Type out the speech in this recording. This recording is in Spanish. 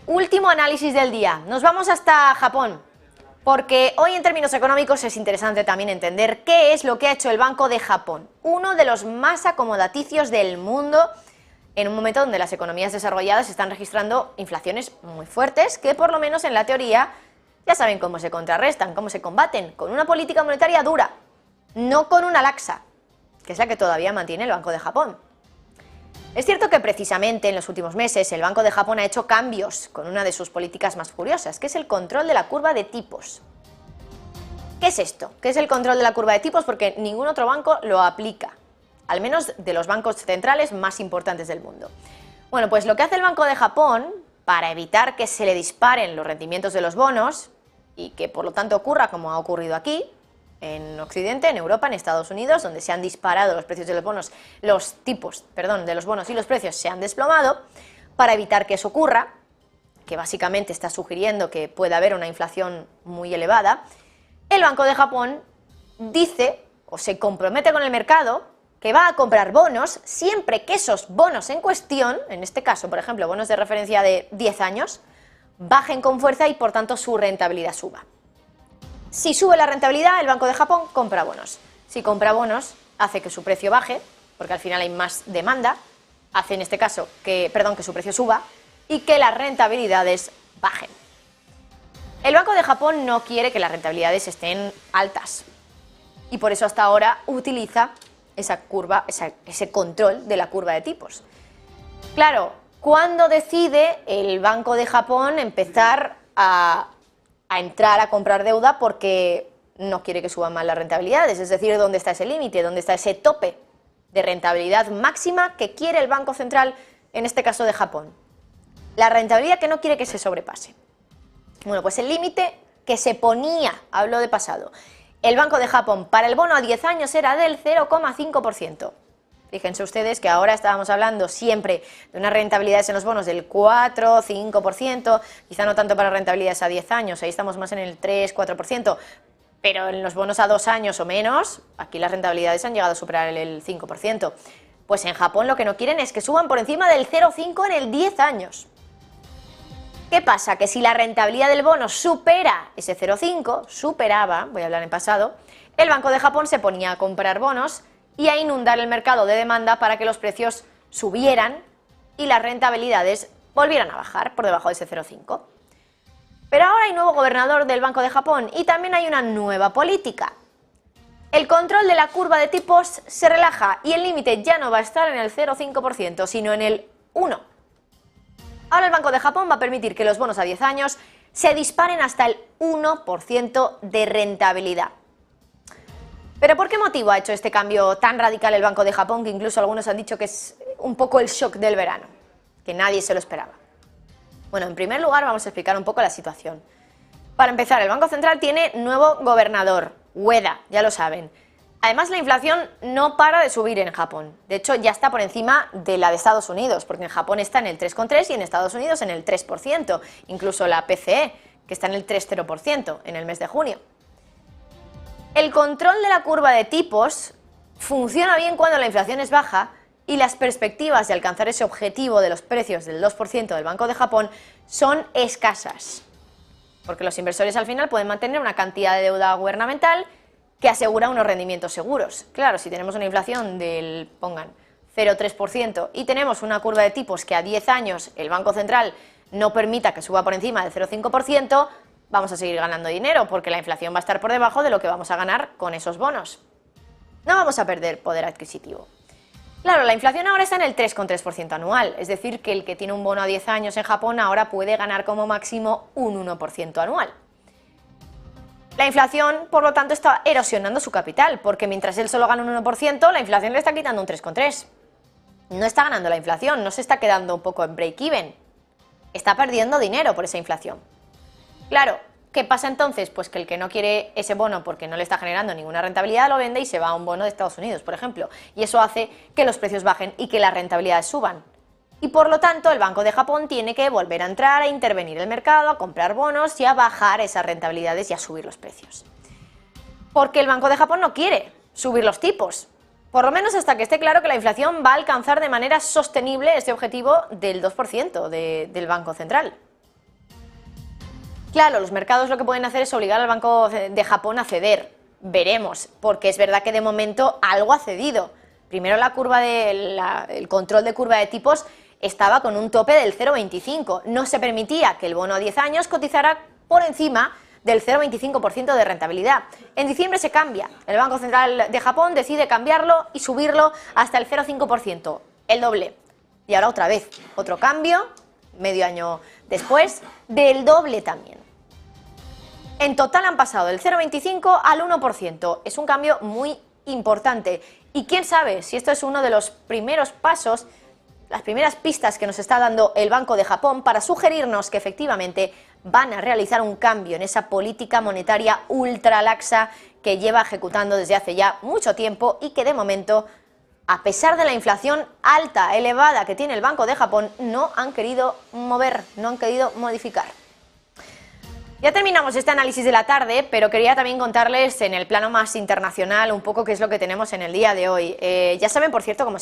Último análisis del día. Nos vamos hasta Japón, porque hoy en términos económicos es interesante también entender qué es lo que ha hecho el Banco de Japón, uno de los más acomodaticios del mundo, en un momento donde las economías desarrolladas están registrando inflaciones muy fuertes, que por lo menos en la teoría ya saben cómo se contrarrestan, cómo se combaten, con una política monetaria dura, no con una laxa, que es la que todavía mantiene el Banco de Japón. Es cierto que precisamente en los últimos meses el Banco de Japón ha hecho cambios con una de sus políticas más curiosas, que es el control de la curva de tipos. ¿Qué es esto? ¿Qué es el control de la curva de tipos? Porque ningún otro banco lo aplica, al menos de los bancos centrales más importantes del mundo. Bueno, pues lo que hace el Banco de Japón para evitar que se le disparen los rendimientos de los bonos y que por lo tanto ocurra como ha ocurrido aquí, en Occidente, en Europa, en Estados Unidos, donde se han disparado los precios de los bonos, los tipos, perdón, de los bonos y los precios se han desplomado, para evitar que eso ocurra, que básicamente está sugiriendo que puede haber una inflación muy elevada, el Banco de Japón dice o se compromete con el mercado que va a comprar bonos siempre que esos bonos en cuestión, en este caso, por ejemplo, bonos de referencia de 10 años, bajen con fuerza y por tanto su rentabilidad suba. Si sube la rentabilidad, el Banco de Japón compra bonos. Si compra bonos, hace que su precio baje, porque al final hay más demanda, hace en este caso que su precio suba y que las rentabilidades bajen. El Banco de Japón no quiere que las rentabilidades estén altas y por eso hasta ahora utiliza esa curva, ese control de la curva de tipos. Claro, ¿cuándo decide el Banco de Japón empezar a entrar a comprar deuda porque no quiere que suban más las rentabilidades? Es decir, ¿dónde está ese límite? ¿Dónde está ese tope de rentabilidad máxima que quiere el Banco Central, en este caso de Japón? La rentabilidad que no quiere que se sobrepase. Bueno, pues el límite que se ponía, hablo de pasado, el Banco de Japón para el bono a 10 años era del 0,5%. Fíjense ustedes que ahora estábamos hablando siempre de unas rentabilidades en los bonos del 4, 5%, quizá no tanto para rentabilidades a 10 años, ahí estamos más en el 3, 4%, pero en los bonos a 2 años o menos, aquí las rentabilidades han llegado a superar el 5%. Pues en Japón lo que no quieren es que suban por encima del 0,5 en el 10 años. ¿Qué pasa? Que si la rentabilidad del bono supera ese 0,5, superaba, voy a hablar en pasado, el Banco de Japón se ponía a comprar bonos y a inundar el mercado de demanda para que los precios subieran y las rentabilidades volvieran a bajar por debajo de ese 0,5. Pero ahora hay nuevo gobernador del Banco de Japón y también hay una nueva política. El control de la curva de tipos se relaja y el límite ya no va a estar en el 0,5%, sino en el 1%. Ahora el Banco de Japón va a permitir que los bonos a 10 años se disparen hasta el 1% de rentabilidad. ¿Pero por qué motivo ha hecho este cambio tan radical el Banco de Japón, que incluso algunos han dicho que es un poco el shock del verano, que nadie se lo esperaba? Bueno, en primer lugar vamos a explicar un poco la situación. Para empezar, el Banco Central tiene nuevo gobernador, Ueda, ya lo saben. Además, la inflación no para de subir en Japón. De hecho, ya está por encima de la de Estados Unidos, porque en Japón está en el 3,3% y en Estados Unidos en el 3%, incluso la PCE, que está en el 3,0% en el mes de junio. El control de la curva de tipos funciona bien cuando la inflación es baja y las perspectivas de alcanzar ese objetivo de los precios del 2% del Banco de Japón son escasas, porque los inversores al final pueden mantener una cantidad de deuda gubernamental que asegura unos rendimientos seguros. Claro, si tenemos una inflación del, pongan, 0,3% y tenemos una curva de tipos que a 10 años el Banco Central no permita que suba por encima del 0,5%, vamos a seguir ganando dinero porque la inflación va a estar por debajo de lo que vamos a ganar con esos bonos. No vamos a perder poder adquisitivo. Claro, la inflación ahora está en el 3,3% anual, es decir, que el que tiene un bono a 10 años en Japón ahora puede ganar como máximo un 1% anual. La inflación, por lo tanto, está erosionando su capital, porque mientras él solo gana un 1%, la inflación le está quitando un 3,3%. No está ganando la inflación, no se está quedando un poco en break-even. Está perdiendo dinero por esa inflación. Claro, ¿qué pasa entonces? Pues que el que no quiere ese bono porque no le está generando ninguna rentabilidad lo vende y se va a un bono de Estados Unidos, por ejemplo. Y eso hace que los precios bajen y que las rentabilidades suban. Y por lo tanto el Banco de Japón tiene que volver a entrar, a intervenir el mercado, a comprar bonos y a bajar esas rentabilidades y a subir los precios. Porque el Banco de Japón no quiere subir los tipos, por lo menos hasta que esté claro que la inflación va a alcanzar de manera sostenible este objetivo del 2% del Banco Central. Claro, los mercados lo que pueden hacer es obligar al Banco de Japón a ceder. Veremos, porque es verdad que de momento algo ha cedido. Primero el control de curva de tipos estaba con un tope del 0,25. No se permitía que el bono a 10 años cotizara por encima del 0,25% de rentabilidad. En diciembre se cambia. El Banco Central de Japón decide cambiarlo y subirlo hasta el 0,5%, el doble. Y ahora otra vez, otro cambio, medio año después, del doble también. En total han pasado del 0,25 al 1%. Es un cambio muy importante. Y quién sabe si esto es uno de los primeros pasos, las primeras pistas que nos está dando el Banco de Japón para sugerirnos que efectivamente van a realizar un cambio en esa política monetaria ultralaxa que lleva ejecutando desde hace ya mucho tiempo y que de momento, a pesar de la inflación alta, elevada que tiene el Banco de Japón, no han querido mover, no han querido modificar. Ya terminamos este análisis de la tarde, pero quería también contarles en el plano más internacional un poco qué es lo que tenemos en el día de hoy. Ya saben, por cierto, como